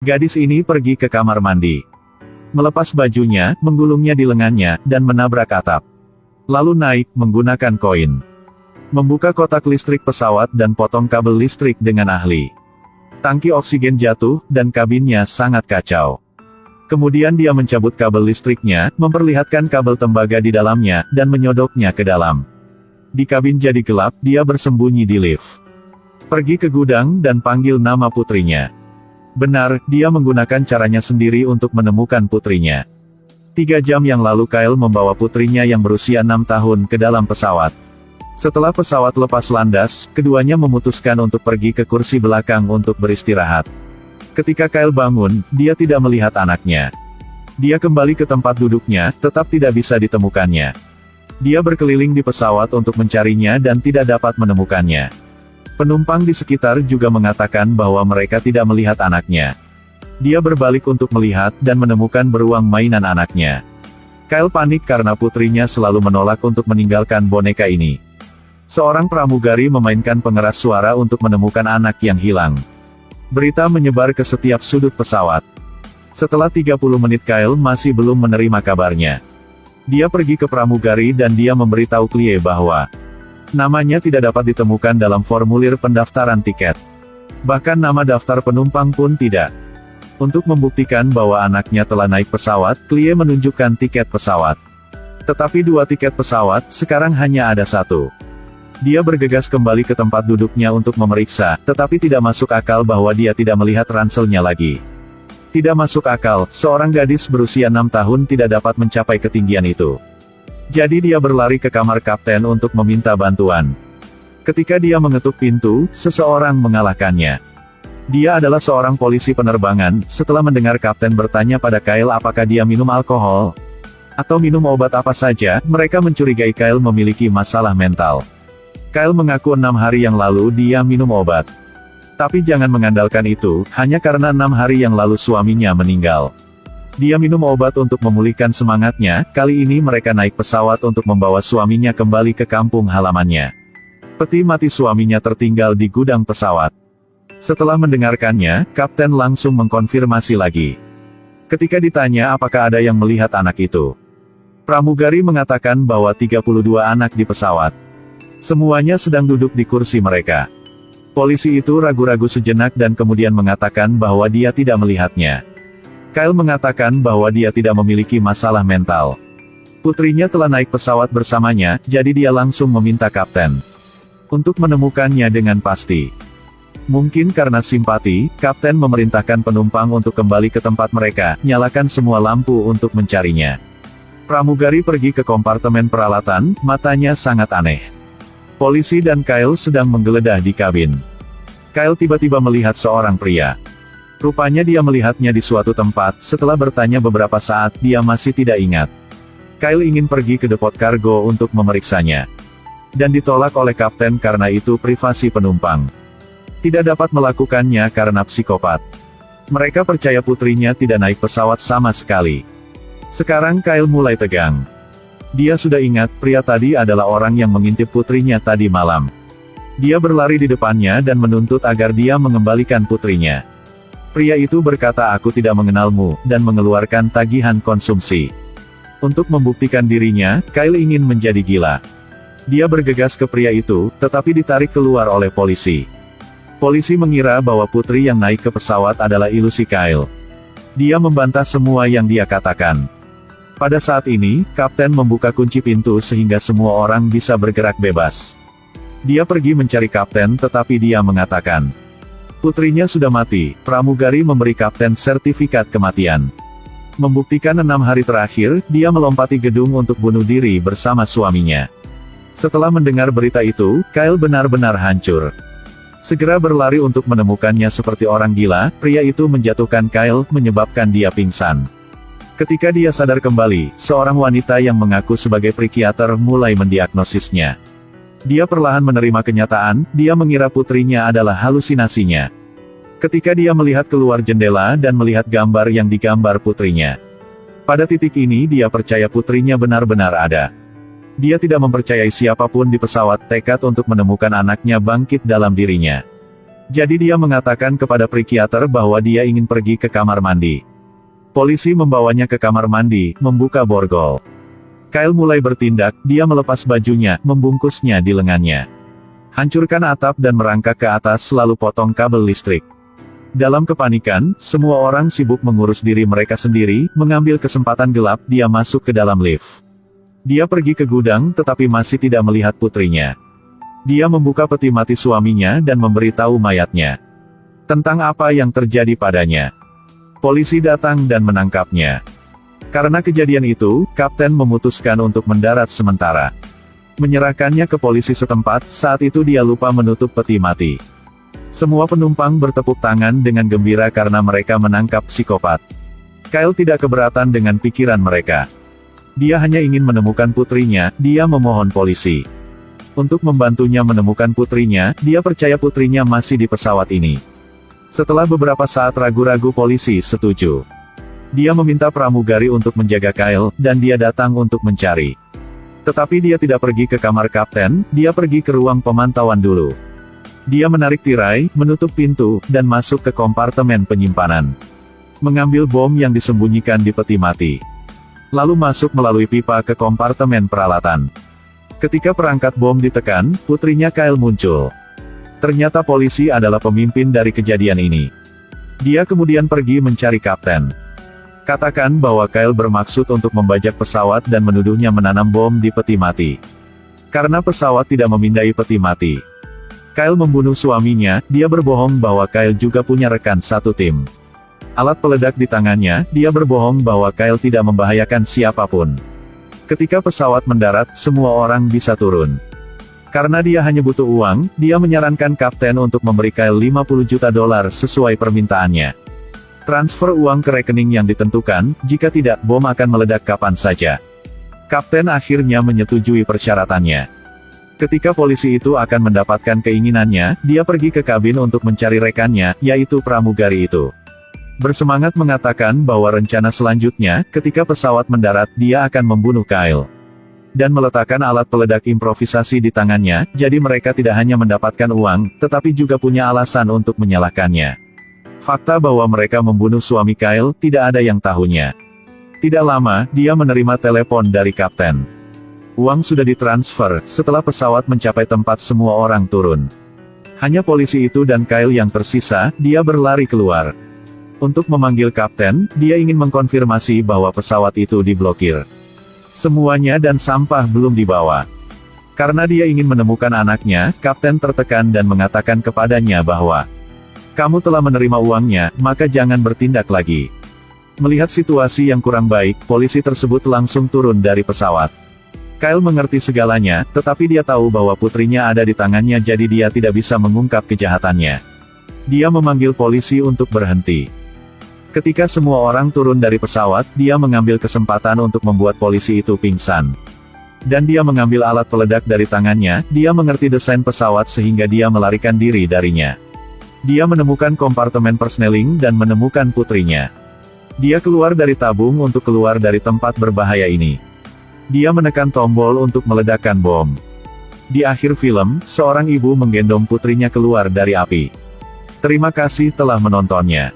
Gadis ini pergi ke kamar mandi. Melepas bajunya, menggulungnya di lengannya, dan menabrak atap. Lalu naik, menggunakan koin. Membuka kotak listrik pesawat dan potong kabel listrik dengan ahli. Tangki oksigen jatuh, dan kabinnya sangat kacau. Kemudian dia mencabut kabel listriknya, memperlihatkan kabel tembaga di dalamnya, dan menyodoknya ke dalam. Di kabin jadi gelap, dia bersembunyi di lift. Pergi ke gudang dan panggil nama putrinya. Benar, dia menggunakan caranya sendiri untuk menemukan putrinya. 3 jam yang lalu Kyle membawa putrinya yang berusia 6 tahun ke dalam pesawat. Setelah pesawat lepas landas, keduanya memutuskan untuk pergi ke kursi belakang untuk beristirahat. Ketika Kyle bangun, dia tidak melihat anaknya. Dia kembali ke tempat duduknya, tetap tidak bisa ditemukannya. Dia berkeliling di pesawat untuk mencarinya dan tidak dapat menemukannya. Penumpang di sekitar juga mengatakan bahwa mereka tidak melihat anaknya. Dia berbalik untuk melihat dan menemukan beruang mainan anaknya. Kyle panik karena putrinya selalu menolak untuk meninggalkan boneka ini. Seorang pramugari memainkan pengeras suara untuk menemukan anak yang hilang. Berita menyebar ke setiap sudut pesawat. Setelah 30 menit Kyle masih belum menerima kabarnya. Dia pergi ke pramugari dan dia memberitahu Clea bahwa namanya tidak dapat ditemukan dalam formulir pendaftaran tiket. Bahkan nama daftar penumpang pun tidak. Untuk membuktikan bahwa anaknya telah naik pesawat, Clea menunjukkan tiket pesawat. Tetapi 2 tiket pesawat, sekarang hanya ada 1. Dia bergegas kembali ke tempat duduknya untuk memeriksa, tetapi tidak masuk akal bahwa dia tidak melihat ranselnya lagi. Tidak masuk akal, seorang gadis berusia 6 tahun tidak dapat mencapai ketinggian itu. Jadi dia berlari ke kamar kapten untuk meminta bantuan. Ketika dia mengetuk pintu, seseorang mengalahkannya. Dia adalah seorang polisi penerbangan. Setelah mendengar kapten bertanya pada Kyle apakah dia minum alkohol atau minum obat apa saja, mereka mencurigai Kyle memiliki masalah mental. Kyle mengaku 6 hari yang lalu dia minum obat. Tapi jangan mengandalkan itu, hanya karena 6 hari yang lalu suaminya meninggal. Dia minum obat untuk memulihkan semangatnya. Kali ini mereka naik pesawat untuk membawa suaminya kembali ke kampung halamannya. Peti mati suaminya tertinggal di gudang pesawat. Setelah mendengarkannya, kapten langsung mengkonfirmasi lagi. Ketika ditanya apakah ada yang melihat anak itu, pramugari mengatakan bahwa 32 anak di pesawat. Semuanya sedang duduk di kursi mereka. Polisi itu ragu-ragu sejenak dan kemudian mengatakan bahwa dia tidak melihatnya. Kyle mengatakan bahwa dia tidak memiliki masalah mental. Putrinya telah naik pesawat bersamanya, jadi dia langsung meminta kapten untuk menemukannya dengan pasti. Mungkin karena simpati, kapten memerintahkan penumpang untuk kembali ke tempat mereka, nyalakan semua lampu untuk mencarinya. Pramugari pergi ke kompartemen peralatan, matanya sangat aneh. Polisi dan Kyle sedang menggeledah di kabin. Kyle tiba-tiba melihat seorang pria. Rupanya dia melihatnya di suatu tempat. Setelah bertanya beberapa saat, dia masih tidak ingat. Kyle ingin pergi ke depot kargo untuk memeriksanya. Dan ditolak oleh kapten karena itu privasi penumpang. Tidak dapat melakukannya karena psikopat. Mereka percaya putrinya tidak naik pesawat sama sekali. Sekarang Kyle mulai tegang. Dia sudah ingat, pria tadi adalah orang yang mengintip putrinya tadi malam. Dia berlari di depannya dan menuntut agar dia mengembalikan putrinya. Pria itu berkata aku tidak mengenalmu, dan mengeluarkan tagihan konsumsi. Untuk membuktikan dirinya, Kyle ingin menjadi gila. Dia bergegas ke pria itu, tetapi ditarik keluar oleh polisi. Polisi mengira bahwa putri yang naik ke pesawat adalah ilusi Kyle. Dia membantah semua yang dia katakan. Pada saat ini, kapten membuka kunci pintu sehingga semua orang bisa bergerak bebas. Dia pergi mencari kapten tetapi dia mengatakan putrinya sudah mati. Pramugari memberi kapten sertifikat kematian. Membuktikan 6 hari terakhir, dia melompati gedung untuk bunuh diri bersama suaminya. Setelah mendengar berita itu, Kyle benar-benar hancur. Segera berlari untuk menemukannya seperti orang gila, pria itu menjatuhkan Kyle, menyebabkan dia pingsan. Ketika dia sadar kembali, seorang wanita yang mengaku sebagai psikiater mulai mendiagnosisnya. Dia perlahan menerima kenyataan, dia mengira putrinya adalah halusinasinya. Ketika dia melihat keluar jendela dan melihat gambar yang digambar putrinya. Pada titik ini dia percaya putrinya benar-benar ada. Dia tidak mempercayai siapapun di pesawat, tekad untuk menemukan anaknya bangkit dalam dirinya. Jadi dia mengatakan kepada psikiater bahwa dia ingin pergi ke kamar mandi. Polisi membawanya ke kamar mandi, membuka borgol. Kyle mulai bertindak, dia melepas bajunya, membungkusnya di lengannya. Hancurkan atap dan merangkak ke atas lalu potong kabel listrik. Dalam kepanikan, semua orang sibuk mengurus diri mereka sendiri, mengambil kesempatan gelap, dia masuk ke dalam lift. Dia pergi ke gudang tetapi masih tidak melihat putrinya. Dia membuka peti mati suaminya dan memberitahu mayatnya tentang apa yang terjadi padanya. Polisi datang dan menangkapnya. Karena kejadian itu, kapten memutuskan untuk mendarat sementara. Menyerahkannya ke polisi setempat, saat itu dia lupa menutup peti mati. Semua penumpang bertepuk tangan dengan gembira karena mereka menangkap psikopat. Kyle tidak keberatan dengan pikiran mereka. Dia hanya ingin menemukan putrinya, dia memohon polisi untuk membantunya menemukan putrinya, dia percaya putrinya masih di pesawat ini. Setelah beberapa saat ragu-ragu polisi setuju. Dia meminta pramugari untuk menjaga Kyle, dan dia datang untuk mencari. Tetapi dia tidak pergi ke kamar kapten, dia pergi ke ruang pemantauan dulu. Dia menarik tirai, menutup pintu, dan masuk ke kompartemen penyimpanan. Mengambil bom yang disembunyikan di peti mati. Lalu masuk melalui pipa ke kompartemen peralatan. Ketika perangkat bom ditekan, putrinya Kyle muncul. Ternyata polisi adalah pemimpin dari kejadian ini. Dia kemudian pergi mencari kapten. Katakan bahwa Kyle bermaksud untuk membajak pesawat dan menuduhnya menanam bom di peti mati. Karena pesawat tidak memindai peti mati. Kyle membunuh suaminya, dia berbohong bahwa Kyle juga punya rekan satu tim. Alat peledak di tangannya, dia berbohong bahwa Kyle tidak membahayakan siapapun. Ketika pesawat mendarat, semua orang bisa turun. Karena dia hanya butuh uang, dia menyarankan kapten untuk memberi Kyle $50 juta sesuai permintaannya. Transfer uang ke rekening yang ditentukan, jika tidak, bom akan meledak kapan saja. Kapten akhirnya menyetujui persyaratannya. Ketika polisi itu akan mendapatkan keinginannya, dia pergi ke kabin untuk mencari rekannya, yaitu pramugari itu. Bersemangat mengatakan bahwa rencana selanjutnya, ketika pesawat mendarat, dia akan membunuh Kyle. Dan meletakkan alat peledak improvisasi di tangannya, jadi mereka tidak hanya mendapatkan uang, tetapi juga punya alasan untuk menyalahkannya. Fakta bahwa mereka membunuh suami Kyle, tidak ada yang tahunya. Tidak lama, dia menerima telepon dari kapten. Uang sudah ditransfer, setelah pesawat mencapai tempat semua orang turun. Hanya polisi itu dan Kyle yang tersisa, dia berlari keluar. Untuk memanggil kapten, dia ingin mengkonfirmasi bahwa pesawat itu diblokir. Semuanya dan sampah belum dibawa. Karena dia ingin menemukan anaknya, kapten tertekan dan mengatakan kepadanya bahwa kamu telah menerima uangnya, maka jangan bertindak lagi. Melihat situasi yang kurang baik, polisi tersebut langsung turun dari pesawat. Kyle mengerti segalanya, tetapi dia tahu bahwa putrinya ada di tangannya jadi dia tidak bisa mengungkap kejahatannya. Dia memanggil polisi untuk berhenti. Ketika semua orang turun dari pesawat, dia mengambil kesempatan untuk membuat polisi itu pingsan. Dan dia mengambil alat peledak dari tangannya, dia mengerti desain pesawat sehingga dia melarikan diri darinya. Dia menemukan kompartemen persneling dan menemukan putrinya. Dia keluar dari tabung untuk keluar dari tempat berbahaya ini. Dia menekan tombol untuk meledakkan bom. Di akhir film, seorang ibu menggendong putrinya keluar dari api. Terima kasih telah menontonnya.